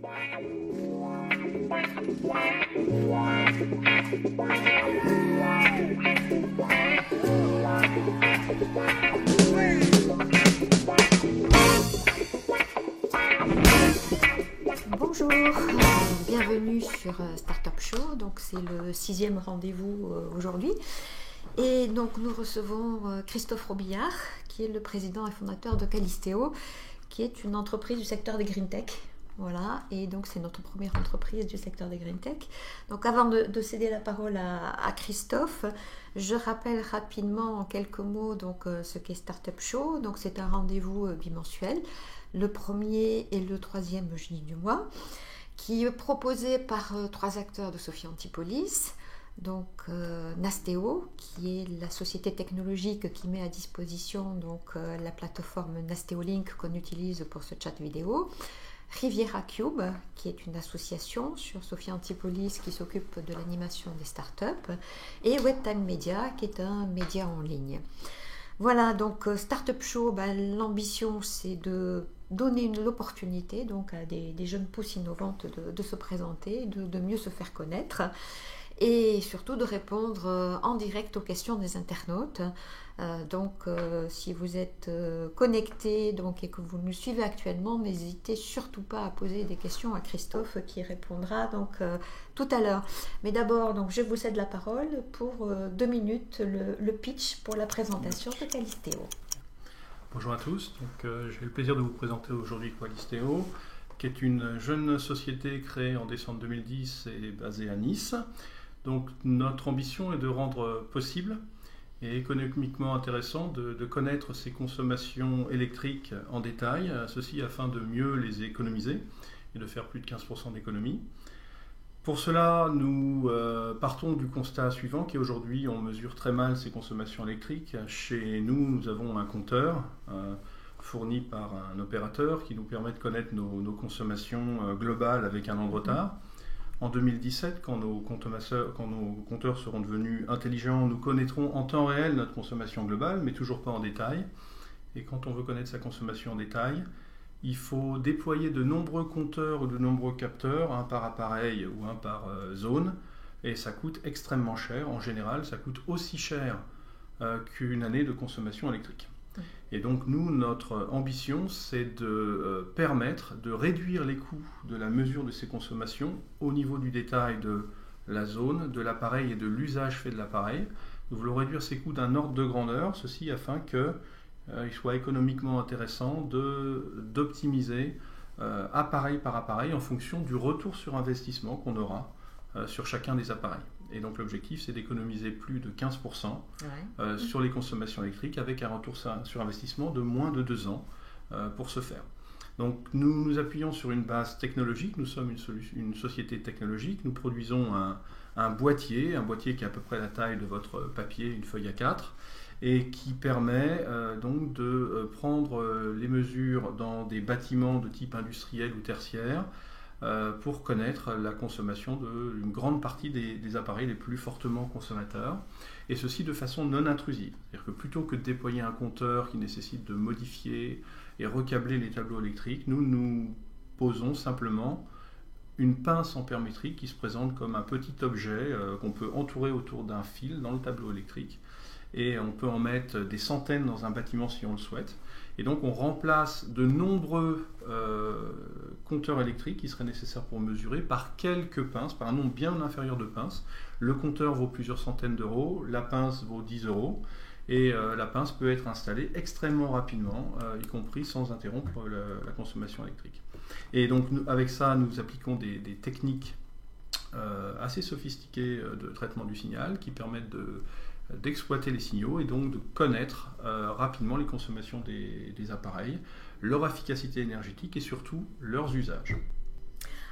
Bonjour, bienvenue sur Startup Show. Donc c'est le 6e rendez-vous aujourd'hui. Et donc nous recevons Christophe Robillard, qui est le président et fondateur de Calisteo, qui est une entreprise du secteur des green tech. Voilà, et donc c'est notre première entreprise du secteur des green tech. Donc avant de céder la parole à Christophe, je rappelle rapidement en quelques mots donc, ce qu'est Startup Show. Donc c'est un rendez-vous bimensuel, le premier et le 3e jeudi du mois, qui est proposé par 3 acteurs de Sophie Antipolis. Donc Nasteo, qui est la société technologique qui met à disposition donc, la plateforme Nasteo Link qu'on utilise pour ce chat vidéo. Riviera Cube, qui est une association sur Sophie Antipolis qui s'occupe de l'animation des startups, et Webtime Media, qui est un média en ligne. Voilà, donc Startup Show, l'ambition c'est de donner l'opportunité donc, à des jeunes pousses innovantes de se présenter, de mieux se faire connaître, et surtout de répondre en direct aux questions des internautes. Donc si vous êtes connecté donc, et que vous nous suivez actuellement, n'hésitez surtout pas à poser des questions à Christophe qui répondra donc, tout à l'heure. Mais d'abord, donc, je vous cède la parole pour 2 minutes, le pitch pour la présentation de Calisteo. Bonjour à tous, j'ai le plaisir de vous présenter aujourd'hui Calisteo, qui est une jeune société créée en décembre 2010 et basée à Nice. Donc notre ambition est de rendre possible et économiquement intéressant de connaître ces consommations électriques en détail, ceci afin de mieux les économiser et de faire plus de 15% d'économie. Pour cela, nous partons du constat suivant, qui est aujourd'hui on mesure très mal ces consommations électriques. Chez nous, nous avons un compteur fourni par un opérateur qui nous permet de connaître nos consommations globales avec un an de retard. En 2017, quand nos compteurs seront devenus intelligents, nous connaîtrons en temps réel notre consommation globale, mais toujours pas en détail. Et quand on veut connaître sa consommation en détail, il faut déployer de nombreux compteurs ou de nombreux capteurs, un par appareil ou un par zone, et ça coûte extrêmement cher. En général, ça coûte aussi cher qu'une année de consommation électrique. Et donc nous, notre ambition, c'est de permettre de réduire les coûts de la mesure de ces consommations au niveau du détail de la zone, de l'appareil et de l'usage fait de l'appareil. Nous voulons réduire ces coûts d'un ordre de grandeur, ceci afin qu'il soit économiquement intéressant d'optimiser appareil par appareil en fonction du retour sur investissement qu'on aura sur chacun des appareils. Et donc l'objectif, c'est d'économiser plus de 15% sur les consommations électriques avec un retour sur investissement de moins de 2 ans pour ce faire. Donc nous nous appuyons sur une base technologique, nous sommes une société technologique, nous produisons un boîtier qui est à peu près la taille de votre papier, une feuille A4, et qui permet donc de prendre les mesures dans des bâtiments de type industriel ou tertiaire, pour connaître la consommation d'une grande partie des appareils les plus fortement consommateurs, et ceci de façon non intrusive. C'est-à-dire que plutôt que de déployer un compteur qui nécessite de modifier et recabler les tableaux électriques, nous posons simplement une pince ampère métrique qui se présente comme un petit objet qu'on peut entourer autour d'un fil dans le tableau électrique, et on peut en mettre des centaines dans un bâtiment si on le souhaite. Et donc on remplace de nombreux compteurs électriques qui seraient nécessaires pour mesurer par quelques pinces, par un nombre bien inférieur de pinces. Le compteur vaut plusieurs centaines d'euros, la pince vaut 10 euros, et la pince peut être installée extrêmement rapidement, y compris sans interrompre la consommation électrique. Et donc avec ça, nous appliquons des techniques assez sophistiquées de traitement du signal qui permettent d'exploiter les signaux et donc de connaître rapidement les consommations des appareils, leur efficacité énergétique et surtout leurs usages.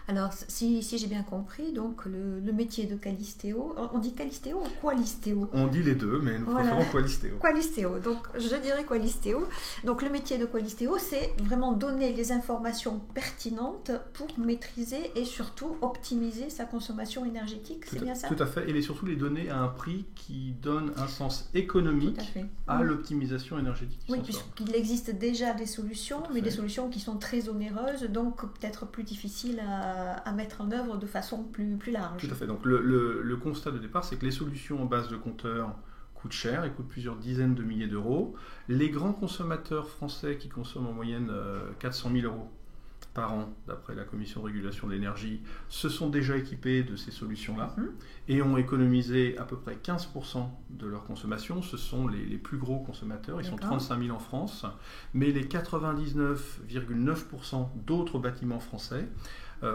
Alors, si j'ai bien compris, donc le métier de Qualistéo, on dit Qualistéo ou Qualistéo? On dit les deux, mais nous préférons Qualistéo. Qualistéo, donc je dirais Qualistéo. Donc le métier de Qualistéo, c'est vraiment donner les informations pertinentes pour maîtriser et surtout optimiser sa consommation énergétique, c'est bien ça? Tout à fait, et surtout les donner à un prix qui donne un sens économique à l'optimisation énergétique. Oui, puisqu'il existe déjà des solutions, mais des solutions qui sont très onéreuses, donc peut-être plus difficiles à mettre en œuvre de façon plus large. Tout à fait. Donc le constat de départ, c'est que les solutions en base de compteurs coûtent cher et coûtent plusieurs dizaines de milliers d'euros. Les grands consommateurs français qui consomment en moyenne 400 000 euros par an, d'après la Commission de régulation de l'énergie, se sont déjà équipés de ces solutions-là et ont économisé à peu près 15% de leur consommation. Ce sont les plus gros consommateurs, ils sont 35 000 en France, mais les 99,9% d'autres bâtiments français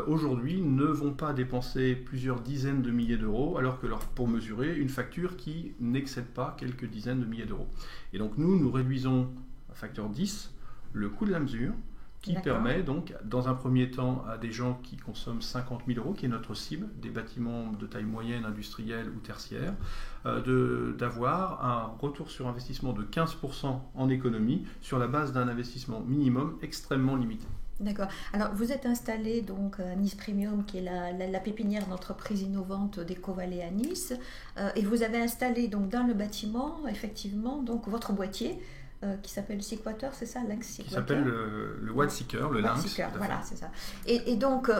aujourd'hui ne vont pas dépenser plusieurs dizaines de milliers d'euros alors que pour mesurer une facture qui n'excède pas quelques dizaines de milliers d'euros. Et donc nous réduisons à facteur 10 le coût de la mesure qui permet donc dans un premier temps à des gens qui consomment 50 000 euros, qui est notre cible, des bâtiments de taille moyenne, industrielle ou tertiaire, d'avoir un retour sur investissement de 15% en économie sur la base d'un investissement minimum extrêmement limité. D'accord. Alors, vous êtes installé donc à Nice Premium, qui est la pépinière d'entreprise innovante d'Ecovalet à Nice, et vous avez installé donc dans le bâtiment, effectivement, donc votre boîtier qui s'appelle Sequator, c'est ça, Lynx Sequator. Qui s'appelle le Wattseeker, le Lynx. Voilà, c'est ça. Et donc,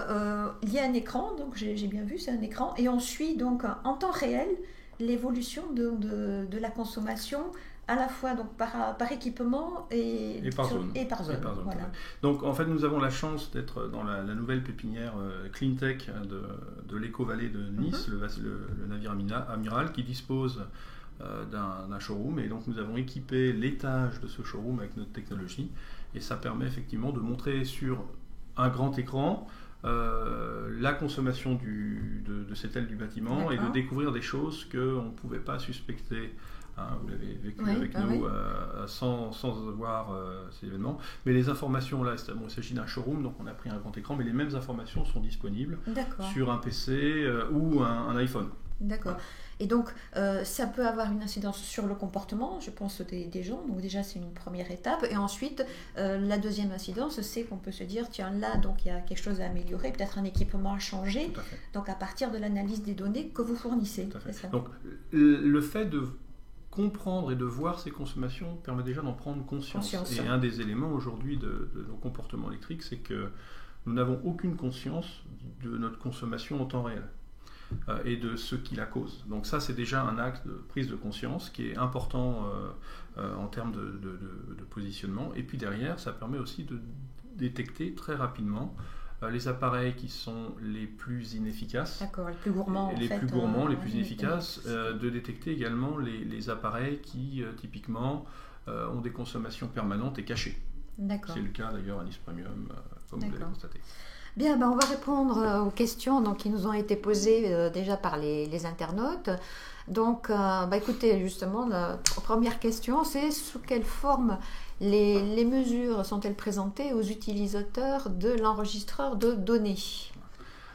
il y a un écran, donc j'ai bien vu, c'est un écran, et on suit donc en temps réel l'évolution de la consommation, à la fois donc par équipement et par zone. Voilà. Donc en fait nous avons la chance d'être dans la nouvelle pépinière Cleantech de l'Ecovalet de Nice, le navire amiral qui dispose d'un showroom, et donc nous avons équipé l'étage de ce showroom avec notre technologie, et ça permet effectivement de montrer sur un grand écran la consommation de cette aile du bâtiment et de découvrir des choses qu'on ne pouvait pas suspecter. Vous l'avez vécu avec nous sans voir ces événements. Mais les informations, là, il s'agit d'un showroom, donc on a pris un grand écran, mais les mêmes informations sont disponibles sur un PC ou un iPhone. D'accord. Et donc, ça peut avoir une incidence sur le comportement, je pense, des gens. Donc déjà, c'est une première étape. Et ensuite, la deuxième incidence, c'est qu'on peut se dire, tiens, là, donc il y a quelque chose à améliorer, peut-être un équipement à changer. Donc à partir de l'analyse des données que vous fournissez. C'est ça. Donc le fait de comprendre et de voir ces consommations permet déjà d'en prendre conscience. Et un des éléments aujourd'hui de nos comportements électriques, c'est que nous n'avons aucune conscience de notre consommation en temps réel et de ce qui la cause. Donc ça, c'est déjà un acte de prise de conscience qui est important en termes de positionnement. Et puis derrière, ça permet aussi de détecter très rapidement les appareils qui sont les plus inefficaces, les plus gourmands, les plus inefficaces, de détecter également les appareils qui typiquement ont des consommations permanentes et cachées. C'est le cas d'ailleurs à Nice Premium, comme vous l'avez constaté. Bien, on va répondre aux questions qui nous ont été posées déjà par les internautes. Donc, écoutez, justement, la première question, c'est sous quelle forme les mesures sont-elles présentées aux utilisateurs de l'enregistreur de données?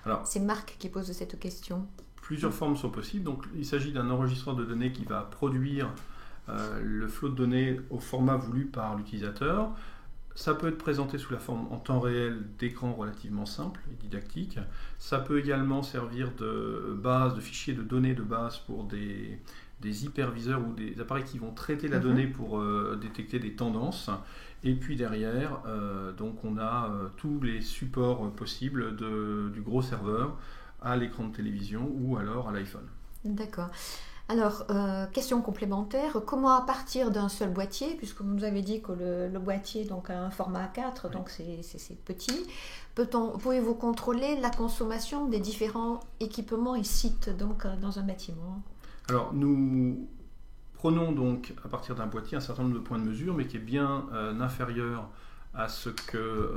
Alors, c'est Marc qui pose cette question. Plusieurs formes sont possibles. Donc, il s'agit d'un enregistreur de données qui va produire le flot de données au format voulu par l'utilisateur. Ça peut être présenté sous la forme en temps réel d'écran relativement simple et didactique. Ça peut également servir de base, de fichier de données de base pour des hyperviseurs ou des appareils qui vont traiter la donnée pour détecter des tendances. Et puis derrière, donc on a tous les supports possibles du gros serveur à l'écran de télévision ou alors à l'iPhone. D'accord. Alors, question complémentaire, comment à partir d'un seul boîtier, puisque vous nous avez dit que le boîtier donc, a un format A4, donc c'est petit, pouvez-vous contrôler la consommation des différents équipements et sites donc, dans un bâtiment? Alors, nous prenons donc à partir d'un boîtier un certain nombre de points de mesure, mais qui est bien inférieur à ce que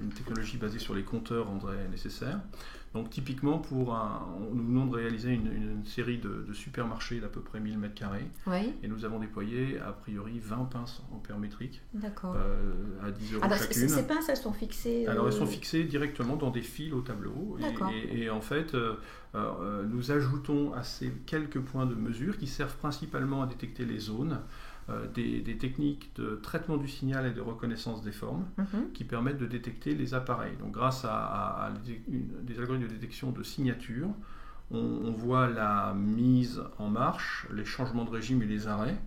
une technologie basée sur les compteurs rendrait nécessaire. Donc typiquement, nous venons de réaliser une série de supermarchés d'à peu près 1000 m², et nous avons déployé a priori 20 pinces ampérométriques à 10 € Alors, chacune. Ces pinces, elles sont fixées Alors elles sont fixées directement dans des fils au tableau, et en fait nous ajoutons à ces quelques points de mesure qui servent principalement à détecter les zones, des techniques de traitement du signal et de reconnaissance des formes qui permettent de détecter les appareils. Donc grâce à des algorithmes de détection de signature, on voit la mise en marche, les changements de régime et les arrêts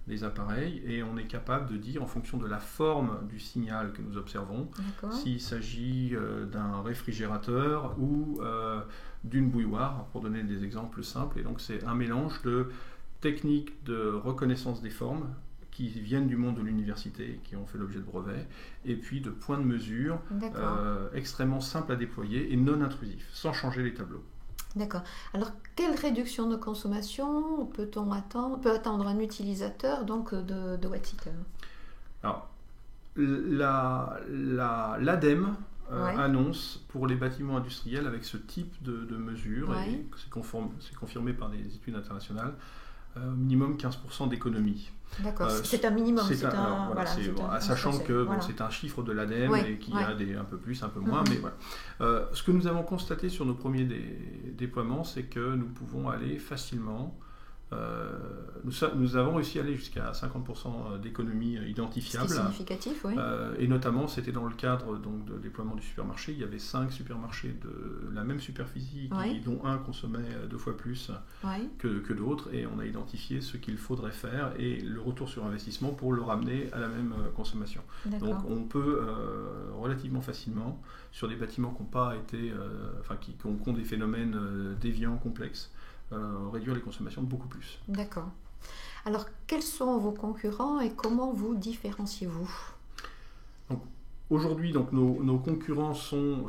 des appareils, et on est capable de dire en fonction de la forme du signal que nous observons s'il s'agit d'un réfrigérateur ou d'une bouilloire, pour donner des exemples simples. Et donc c'est un mélange de techniques de reconnaissance des formes qui viennent du monde de l'université, qui ont fait l'objet de brevets, et puis de points de mesure extrêmement simples à déployer et non intrusifs, sans changer les tableaux. D'accord. Alors, quelle réduction de consommation peut attendre un utilisateur donc, de Wattiker? Alors, l'ADEME annonce pour les bâtiments industriels avec ce type de mesures, et c'est confirmé par des études internationales, minimum 15% d'économie. D'accord, c'est un minimum. Sachant que c'est un chiffre de l'ADEME et qu'il y a un peu plus, un peu moins. Mais voilà. Ce que nous avons constaté sur nos premiers déploiements, c'est que nous pouvons aller facilement. Nous avons réussi à aller jusqu'à 50% d'économies identifiables. C'est significatif, oui. Et notamment, c'était dans le cadre donc, de déploiement du supermarché. Il y avait 5 supermarchés de la même superficie, dont un consommait 2 fois plus que d'autres. Et on a identifié ce qu'il faudrait faire et le retour sur investissement pour le ramener à la même consommation. Donc on peut relativement facilement, sur des bâtiments qui n'ont pas été, qui ont des phénomènes déviants complexes, réduire les consommations de beaucoup plus. D'accord. Alors, quels sont vos concurrents et comment vous différenciez-vous? Donc, aujourd'hui, nos concurrents sont,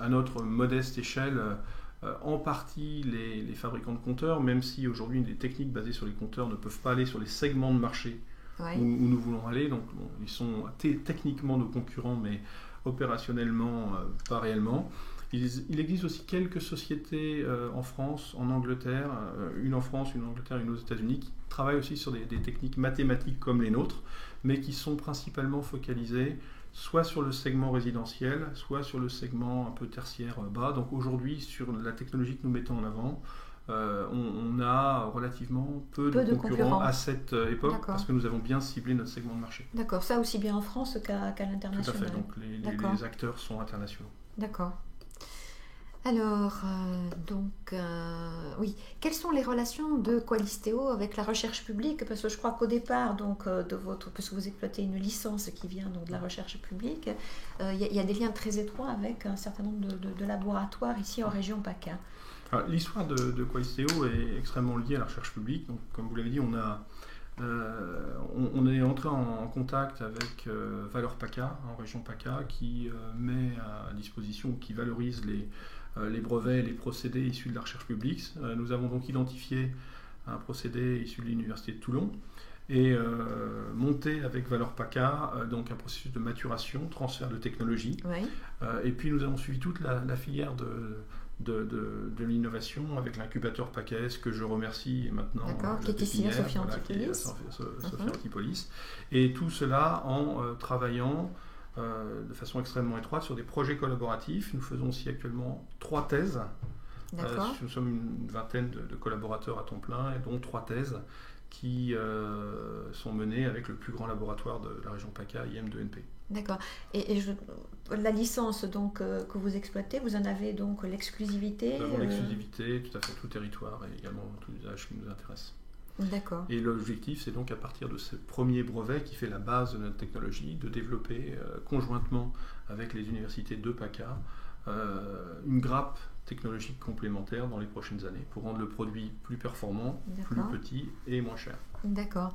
à notre modeste échelle, en partie les fabricants de compteurs, même si aujourd'hui les techniques basées sur les compteurs ne peuvent pas aller sur les segments de marché où nous voulons aller. Donc, ils sont techniquement nos concurrents, mais opérationnellement, pas réellement. Il existe aussi quelques sociétés en France, en Angleterre, une en France, une en Angleterre, une aux États-Unis, qui travaillent aussi sur des techniques mathématiques comme les nôtres, mais qui sont principalement focalisées soit sur le segment résidentiel, soit sur le segment un peu tertiaire bas. Donc aujourd'hui, sur la technologie que nous mettons en avant, on a relativement peu de concurrents à cette époque, parce que nous avons bien ciblé notre segment de marché. D'accord, ça aussi bien en France qu'à l'international. Tout à fait, donc les acteurs sont internationaux. D'accord. Alors, quelles sont les relations de Qualisteo avec la recherche publique? Parce que je crois qu'au départ, parce que vous exploitez une licence qui vient donc de la recherche publique, il y a des liens très étroits avec un certain nombre de laboratoires ici en région PACA. L'histoire de Qualisteo est extrêmement liée à la recherche publique. Donc, comme vous l'avez dit, on est entré en contact avec Valeurs PACA, en région PACA, qui met à disposition, qui valorise les brevets et les procédés issus de la recherche publique. Nous avons donc identifié un procédé issu de l'Université de Toulon et monté avec Valeurs PACA donc un processus de maturation, transfert de technologie. Et puis nous avons suivi toute la filière de l'innovation avec l'incubateur PACAS que je remercie maintenant. Qui est ici à Sophia Antipolis. Et tout cela en travaillant de façon extrêmement étroite sur des projets collaboratifs. Nous faisons aussi actuellement 3 thèses. Nous sommes une vingtaine de collaborateurs à temps plein, et dont 3 thèses qui sont menées avec le plus grand laboratoire de la région PACA, IM2NP. D'accord. Et la licence donc, que vous exploitez, vous en avez donc l'exclusivité? Nous avons l'exclusivité, tout à fait, tout territoire et également tout usage qui nous intéresse. D'accord. Et l'objectif, c'est donc à partir de ce premier brevet qui fait la base de notre technologie, de développer conjointement avec les universités de PACA une grappe technologique complémentaire dans les prochaines années pour rendre le produit plus performant, plus petit et moins cher. D'accord.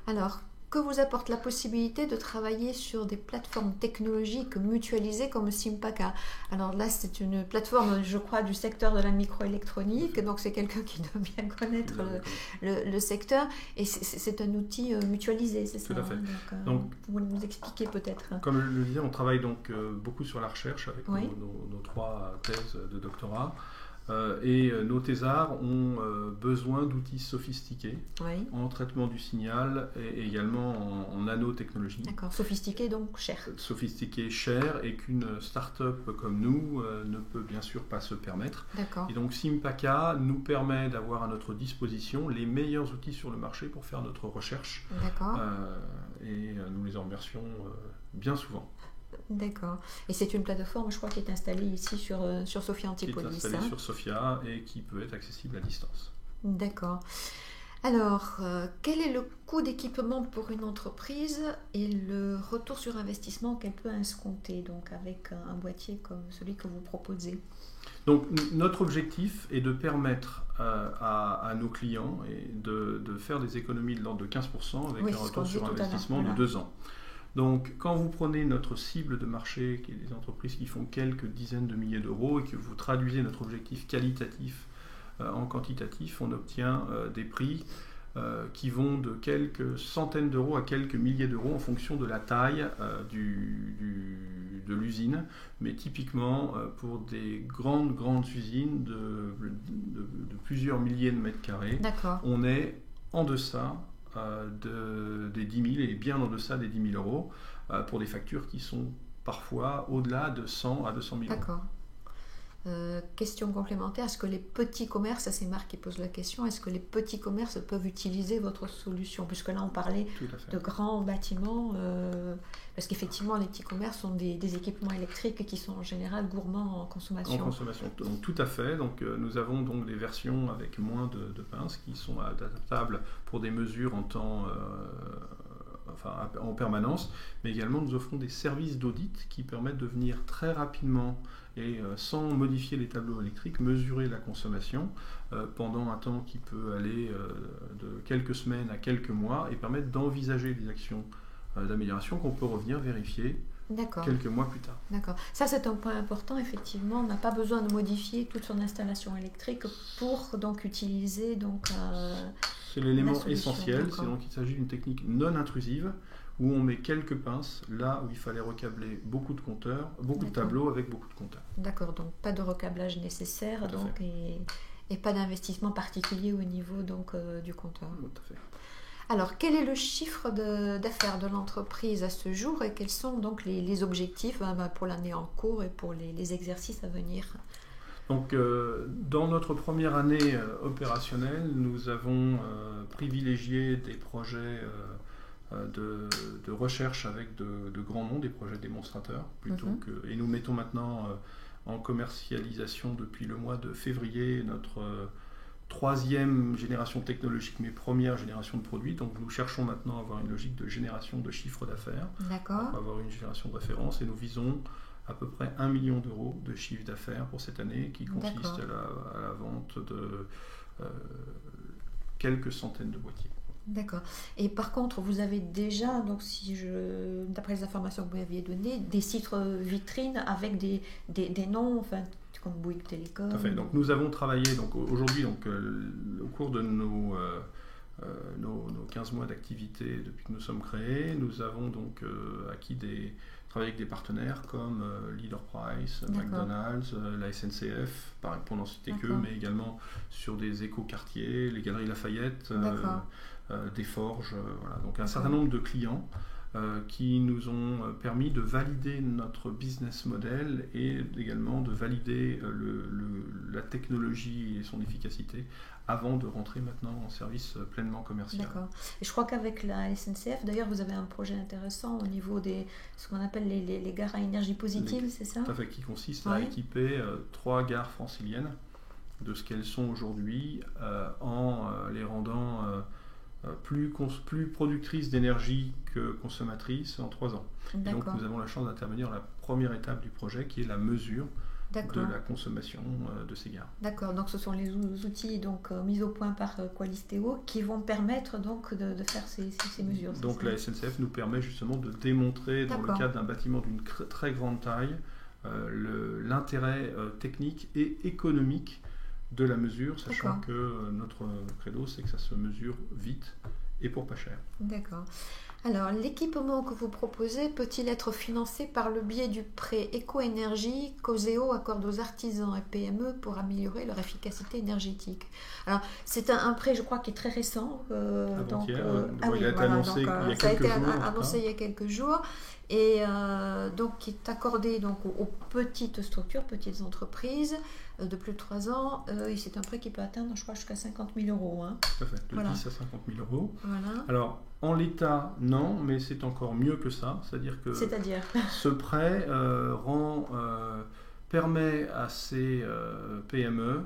Alors, que vous apporte la possibilité de travailler sur des plateformes technologiques mutualisées comme Sympaka. Alors là, c'est une plateforme, je crois, du secteur de la microélectronique, donc c'est quelqu'un qui doit bien connaître le secteur, et c'est un outil mutualisé, c'est ça? Tout à fait. Donc, vous pouvez nous expliquer peut-être. Comme je le disais, on travaille donc beaucoup sur la recherche avec Oui. nos 3 thèses de doctorat. Et nos thésards ont besoin d'outils sophistiqués Oui. en traitement du signal et également en nanotechnologie. D'accord, sophistiqué donc cher. Sophistiqué, cher, et qu'une start-up comme nous ne peut bien sûr pas se permettre. D'accord. Et donc Sympaka nous permet d'avoir à notre disposition les meilleurs outils sur le marché pour faire notre recherche. D'accord. Et nous les en remercions bien souvent. D'accord. Et c'est une plateforme, je crois, qui est installée ici sur Sophia Antipolis. Qui est installée sur Sophia et qui peut être accessible à distance. D'accord. Alors, quel est le coût d'équipement pour une entreprise et le retour sur investissement qu'elle peut escompter, donc avec un boîtier comme celui que vous proposez? Donc notre objectif est de permettre à nos clients de faire des économies de l'ordre de 15% avec un retour sur investissement de 2 ans. Donc quand vous prenez notre cible de marché, qui est des entreprises qui font quelques dizaines de milliers d'euros, et que vous traduisez notre objectif qualitatif en quantitatif, on obtient des prix qui vont de quelques centaines d'euros à quelques milliers d'euros en fonction de la taille de l'usine. Mais typiquement, pour des grandes usines de plusieurs milliers de mètres carrés, on est en deçà des 10 000 et bien en deçà des 10 000 euros pour des factures qui sont parfois au-delà de 100 à 200 000 euros. D'accord. Question complémentaire, est-ce que les petits commerces, ça c'est Marc qui pose la question, est-ce que les petits commerces peuvent utiliser votre solution? Puisque là on parlait de grands bâtiments, parce qu'effectivement les petits commerces ont des équipements électriques qui sont en général gourmands en consommation. En consommation, donc, tout à fait. Donc, nous avons donc des versions avec moins de pinces qui sont adaptables pour des mesures en temps... en permanence, mais également nous offrons des services d'audit qui permettent de venir très rapidement et sans modifier les tableaux électriques, mesurer la consommation pendant un temps qui peut aller de quelques semaines à quelques mois et permettre d'envisager des actions d'amélioration qu'on peut revenir vérifier quelques mois plus tard. D'accord. Ça, c'est un point important, effectivement. On n'a pas besoin de modifier toute son installation électrique pour donc utiliser... c'est l'élément essentiel. C'est donc il s'agit d'une technique non intrusive où on met quelques pinces là où il fallait recabler beaucoup de compteurs, beaucoup de tableaux avec beaucoup de compteurs. D'accord, donc pas de recablage nécessaire et pas d'investissement particulier au niveau du compteur. Tout à fait. Alors, quel est le chiffre d'affaires de l'entreprise à ce jour et quels sont donc les objectifs pour l'année en cours et pour les exercices à venir? Donc, dans notre première année opérationnelle, nous avons privilégié des projets de recherche avec de grands noms, des projets démonstrateurs, et nous mettons maintenant en commercialisation depuis le mois de février notre 3e génération technologique, mais première génération de produits. Donc nous cherchons maintenant à avoir une logique de génération de chiffre d'affaires. D'accord. On va avoir une génération de référence et nous visons à peu près 1 million d'euros de chiffre d'affaires pour cette année qui consiste à la vente de quelques centaines de boîtiers. D'accord. Et par contre, vous avez déjà, donc d'après les informations que vous m'aviez données, des sites vitrines avec des noms, comme Bouygues Télécom. Tout à fait. Donc nous avons travaillé aujourd'hui au cours de nos 15 mois d'activité depuis que nous sommes créés, nous avons donc travaillé avec des partenaires comme Leader Price, McDonald's, la SNCF, pour n'en citer que, mais également sur des éco-quartiers, les Galeries Lafayette, des forges, voilà. Donc un certain nombre de clients qui nous ont permis de valider notre business model et également de valider la technologie et son efficacité avant de rentrer maintenant en service pleinement commercial. D'accord. Et je crois qu'avec la SNCF, d'ailleurs, vous avez un projet intéressant au niveau ce qu'on appelle les gares à énergie positive, c'est ça? Tout à fait, qui consiste à équiper 3 gares franciliennes de ce qu'elles sont aujourd'hui en les rendant plus productrices d'énergie que consommatrices en 3 ans. Et donc nous avons la chance d'intervenir à la première étape du projet qui est la mesure D'accord. de la consommation de ces gares. D'accord, donc ce sont les outils donc, mis au point par Qualisteo qui vont permettre donc de faire ces mesures. Donc la SNCF nous permet justement de démontrer, dans le cadre d'un bâtiment d'une très grande taille, l'intérêt technique et économique de la mesure, sachant que notre credo, c'est que ça se mesure vite et pour pas cher. D'accord. Alors, l'équipement que vous proposez peut-il être financé par le biais du prêt éco-énergie qu'Oseo accorde aux artisans et PME pour améliorer leur efficacité énergétique? Alors, c'est un prêt, je crois, qui est très récent. Il a été annoncé il y a quelques jours. Ça a été annoncé il y a quelques jours. Et donc, qui est accordé donc, aux petites structures, petites entreprises de plus de 3 ans. Et c'est un prêt qui peut atteindre, je crois, jusqu'à 50 000 euros. Hein. Tout à fait, de 10 à 50 000 euros. Voilà. Alors, en l'état, non, mais c'est encore mieux que ça. C'est-à-dire que ce prêt permet à ces PME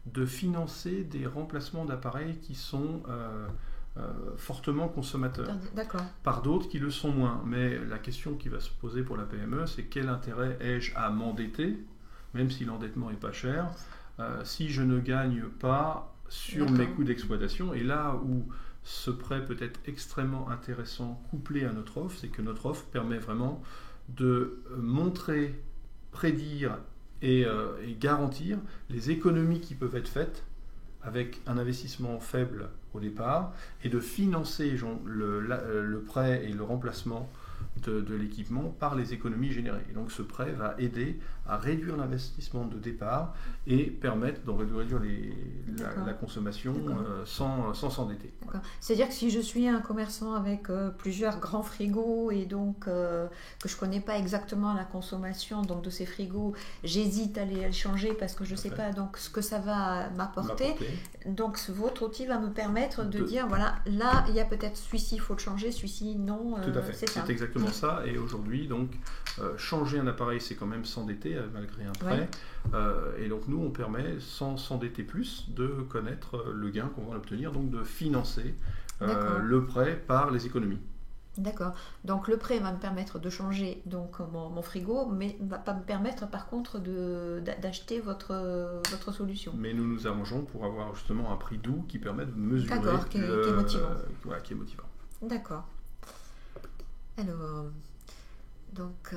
de financer des remplacements d'appareils qui sont fortement consommateurs. Par d'autres qui le sont moins. Mais la question qui va se poser pour la PME, c'est quel intérêt ai-je à m'endetter, même si l'endettement n'est pas cher, si je ne gagne pas sur mes coûts d'exploitation. Et là où ce prêt peut être extrêmement intéressant couplé à notre offre, c'est que notre offre permet vraiment de montrer, prédire et garantir les économies qui peuvent être faites avec un investissement faible au départ et de financer le prêt et le remplacement de l'équipement par les économies générées. Et donc ce prêt va aider à réduire l'investissement de départ et permettre de réduire la consommation sans s'endetter. C'est-à-dire que si je suis un commerçant avec plusieurs grands frigos et donc que je ne connais pas exactement la consommation donc, de ces frigos, j'hésite à les changer parce que je ne sais pas donc, ce que ça va m'apporter. Donc votre outil va me permettre de dire voilà, là il y a peut-être celui-ci, il faut le changer, celui-ci non. Tout à fait, c'est exactement ça. Et aujourd'hui, donc, changer un appareil, c'est quand même s'endetter malgré un prêt. Et donc nous, on permet, sans s'endetter plus, de connaître le gain qu'on va obtenir, donc de financer le prêt par les économies. D'accord. Donc le prêt va me permettre de changer donc, mon frigo, mais ne va pas me permettre par contre d'acheter votre solution. Mais nous nous arrangeons pour avoir justement un prix doux qui permet de mesurer. D'accord, qui est motivant. Qui est motivant. D'accord. Alors, donc,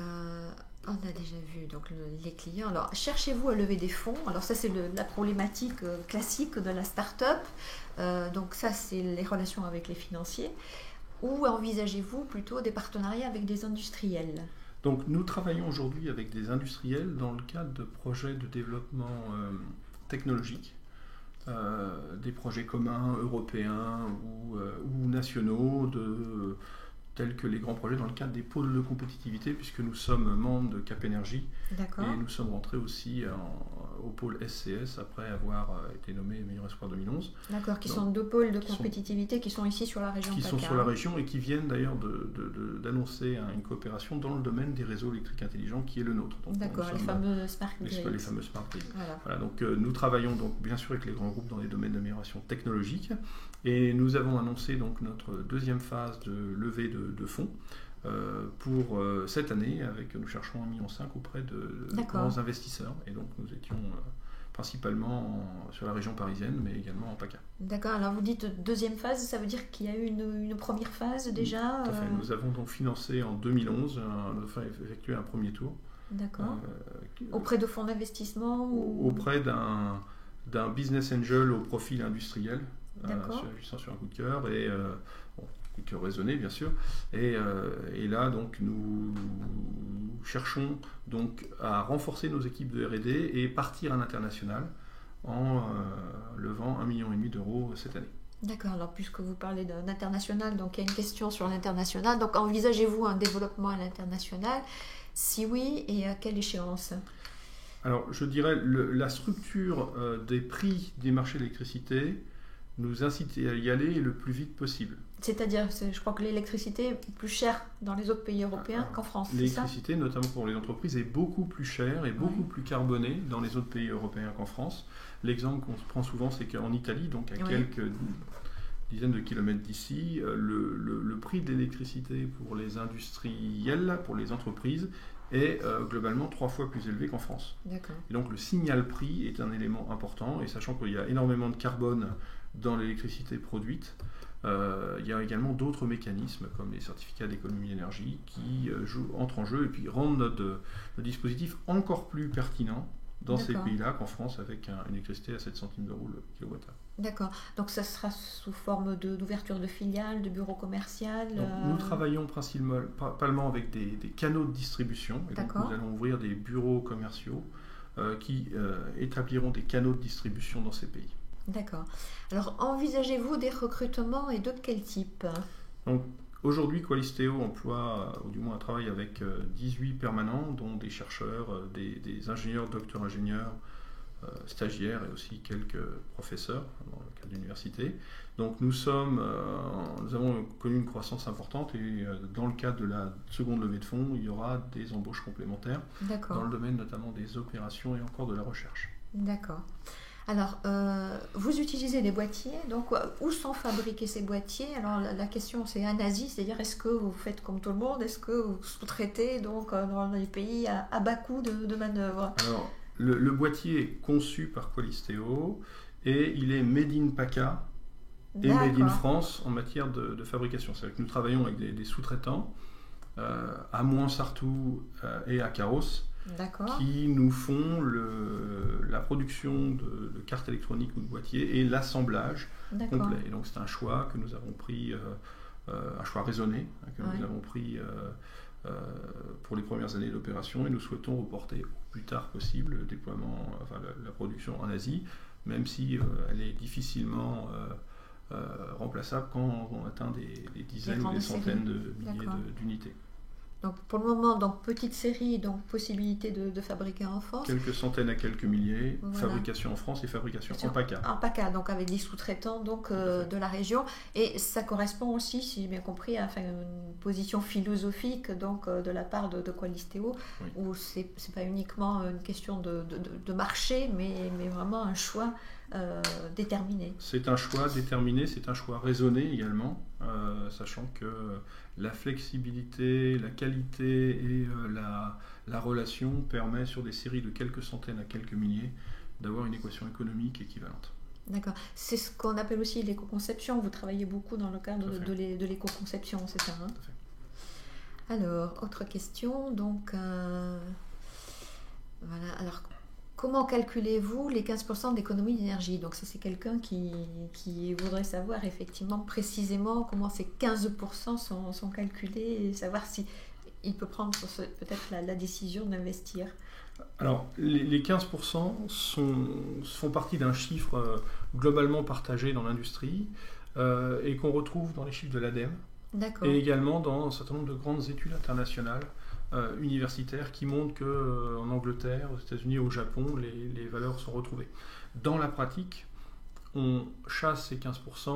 on a déjà vu donc, les clients. Alors, cherchez-vous à lever des fonds. Alors, ça, c'est la problématique classique de la start-up. Donc, ça, c'est les relations avec les financiers. Ou envisagez-vous plutôt des partenariats avec des industriels? Donc, nous travaillons aujourd'hui avec des industriels dans le cadre de projets de développement technologique. Des projets communs européens ou nationaux tels que les grands projets dans le cadre des pôles de compétitivité, puisque nous sommes membres de Cap Énergie. D'accord. Et nous sommes rentrés aussi au pôle SCS après avoir été nommé meilleur espoir 2011. D'accord, qui sont 2 pôles de compétitivité qui sont ici sur la région. Qui sont sur la région et qui viennent d'ailleurs d'annoncer une coopération dans le domaine des réseaux électriques intelligents qui est le nôtre. Donc, d'accord, les fameux smart grids. Les fameux smart grids. Voilà, donc nous travaillons donc bien sûr avec les grands groupes dans les domaines d'amélioration technologique et nous avons annoncé donc notre deuxième phase de levée de fonds pour cette année. Nous cherchons 1,5 million auprès de grands investisseurs et donc nous étions principalement sur la région parisienne mais également en PACA. D'accord, alors vous dites deuxième phase, ça veut dire qu'il y a eu une première phase déjà Tout à fait. Nous avons donc financé en 2011, effectué un premier tour. D'accord. Auprès de fonds d'investissement Auprès d'un business angel au profil industriel, sur un coup de cœur et coup de cœur raisonné bien sûr. Et là donc nous cherchons donc à renforcer nos équipes de R&D et partir à l'international en levant 1,5 million d'euros cette année. D'accord, alors puisque vous parlez d'un international, donc il y a une question sur l'international. Donc envisagez-vous un développement à l'international? Si oui, et à quelle échéance? Alors je dirais la structure des prix des marchés de l'électricité nous incite à y aller le plus vite possible. C'est-à-dire, je crois que l'électricité est plus chère dans les autres pays européens qu'en France. L'électricité, notamment pour les entreprises, est beaucoup plus chère et beaucoup plus carbonée dans les autres pays européens qu'en France. L'exemple qu'on prend souvent, c'est qu'en Italie, donc à quelques dizaines de kilomètres d'ici, le prix de l'électricité pour les industriels, pour les entreprises, est globalement 3 fois plus élevé qu'en France. D'accord. Et donc le signal prix est un élément important, et sachant qu'il y a énormément de carbone dans l'électricité produite, il y a également d'autres mécanismes comme les certificats d'économie d'énergie qui entrent en jeu et puis rendent notre dispositif encore plus pertinent dans ces pays-là qu'en France avec une électricité à 7 centimes d'euros le kilowattheure. D'accord. Donc ça sera sous forme d'ouverture de filiales, de bureaux commerciaux. Nous travaillons principalement avec des canaux de distribution. Et donc nous allons ouvrir des bureaux commerciaux qui établiront des canaux de distribution dans ces pays. D'accord. Alors, envisagez-vous des recrutements et de quel type ? Donc, aujourd'hui, Qualisteo emploie, ou du moins travaille avec 18 permanents, dont des chercheurs, des ingénieurs, docteurs ingénieurs, stagiaires et aussi quelques professeurs dans le cadre d'université. Donc, nous avons connu une croissance importante et dans le cadre de la seconde levée de fonds, il y aura des embauches complémentaires dans le domaine notamment des opérations et encore de la recherche. D'accord. Alors, vous utilisez des boîtiers, donc où sont fabriqués ces boîtiers ? Alors la question c'est en Asie, c'est-à-dire est-ce que vous faites comme tout le monde ? Est-ce que vous sous-traitez donc, dans les pays à bas coût de manœuvre ? Alors, le boîtier est conçu par Qualisteo et il est made in PACA et made in France en matière de fabrication. C'est-à-dire que nous travaillons avec des sous-traitants à Mouansartou et à Carros, qui nous font la production de cartes électroniques ou de boîtiers et l'assemblage complet. Et donc c'est un choix que nous avons pris, un choix raisonné, que nous avons pris pour les premières années d'opération, et nous souhaitons reporter au plus tard possible le déploiement, la production en Asie, même si elle est difficilement remplaçable quand on atteint des dizaines ou des centaines de milliers d'unités. Donc pour le moment, donc petite série, donc possibilité de fabriquer en France. Quelques centaines à quelques milliers, fabrication en France et fabrication en PACA. En PACA, donc avec des sous-traitants donc, de la région. Et ça correspond aussi, si j'ai bien compris, à une position philosophique donc, de la part de Qualisteo, où c'est pas uniquement une question de marché, mais vraiment un choix déterminé. C'est un choix déterminé, c'est un choix raisonné également, sachant que la flexibilité, la qualité et la relation permet sur des séries de quelques centaines à quelques milliers d'avoir une équation économique équivalente. D'accord. C'est ce qu'on appelle aussi l'éco-conception. Vous travaillez beaucoup dans le cadre de l'éco-conception, c'est ça, hein ? Tout à fait. Alors, autre question. Donc, voilà. Alors, comment calculez-vous les 15% d'économie d'énergie ? Donc ça, c'est quelqu'un qui voudrait savoir effectivement précisément comment ces 15% sont calculés et savoir si il peut prendre peut-être la décision d'investir. Alors, les 15% font partie d'un chiffre globalement partagé dans l'industrie et qu'on retrouve dans les chiffres de l'ADEME et également dans un certain nombre de grandes études internationales universitaires qui montrent qu'en Angleterre, aux États-Unis et au Japon, les valeurs sont retrouvées. Dans la pratique, on chasse ces 15%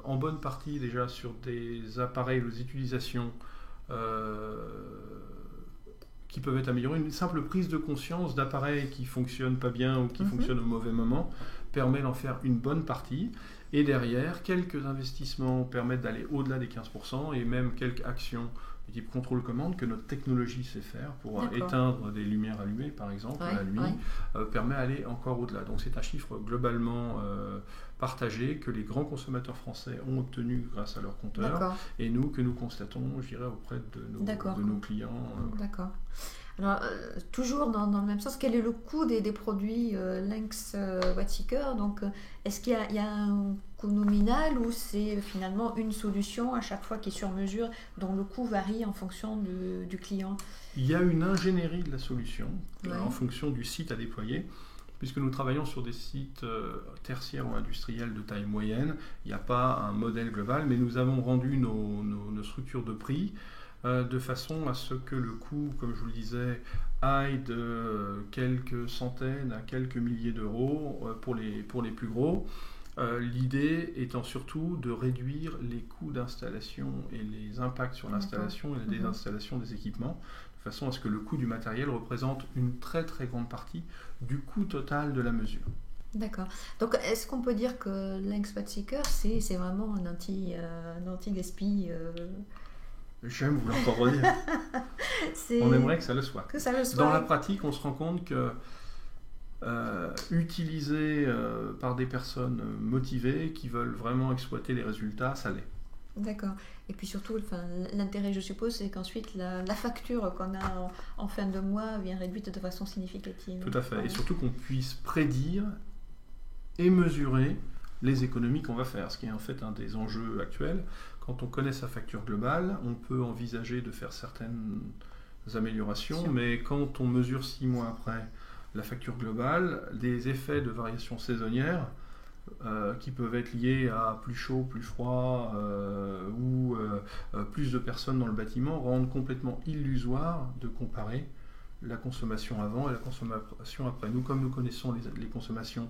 en bonne partie déjà sur des appareils, des utilisations qui peuvent être améliorées. Une simple prise de conscience d'appareils qui ne fonctionnent pas bien ou qui fonctionnent au mauvais moment permet d'en faire une bonne partie. Et derrière, quelques investissements permettent d'aller au-delà des 15% et même quelques actions de type contrôle-commande que notre technologie sait faire pour éteindre des lumières allumées, par exemple, à la nuit, permet d'aller encore au-delà. Donc c'est un chiffre globalement partagé que les grands consommateurs français ont obtenu grâce à leurs compteurs et nous, que nous constatons, je dirais, auprès de nos clients. D'accord. Alors, toujours dans le même sens, quel est le coût des produits Lynx Wattseeker ? Donc, est-ce qu'il y a un coût nominal ou c'est finalement une solution à chaque fois qui est sur mesure, dont le coût varie en fonction du client ? Il y a une ingénierie de la solution en fonction du site à déployer. Puisque nous travaillons sur des sites tertiaires ou industriels de taille moyenne, il n'y a pas un modèle global, mais nous avons rendu nos structures de prix de façon à ce que le coût, comme je vous le disais, aille de quelques centaines à quelques milliers d'euros pour les plus gros. L'idée étant surtout de réduire les coûts d'installation et les impacts sur l'installation et la désinstallation des équipements, de façon à ce que le coût du matériel représente une très très grande partie du coût total de la mesure. D'accord. Donc est-ce qu'on peut dire que Lynx Wattseeker c'est vraiment un anti-gaspi J'aime vous l'entendre dire. On aimerait que ça le soit. Que ça le soit. Dans la pratique, on se rend compte que utilisé par des personnes motivées qui veulent vraiment exploiter les résultats, ça l'est. D'accord. Et puis surtout, l'intérêt, je suppose, c'est qu'ensuite la facture qu'on a en fin de mois vient réduite de façon significative. Tout à fait. Ouais. Et surtout qu'on puisse prédire et mesurer les économies qu'on va faire, ce qui est en fait un des enjeux actuels. Quand on connaît sa facture globale, on peut envisager de faire certaines améliorations, mais quand on mesure 6 mois après la facture globale, des effets de variation saisonnière qui peuvent être liés à plus chaud, plus froid ou plus de personnes dans le bâtiment rendent complètement illusoire de comparer la consommation avant et la consommation après. Nous, comme nous connaissons les consommations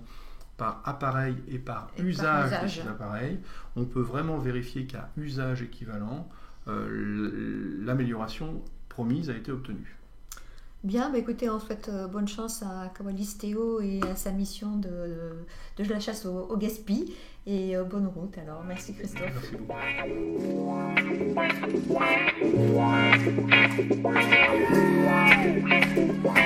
par appareil et par usage d'appareil, on peut vraiment vérifier qu'à usage équivalent, l'amélioration promise a été obtenue. Bien, écoutez, on souhaite bonne chance à Kawalisteo et à sa mission de la chasse au gaspille. Et bonne route alors. Merci Christophe. Merci beaucoup.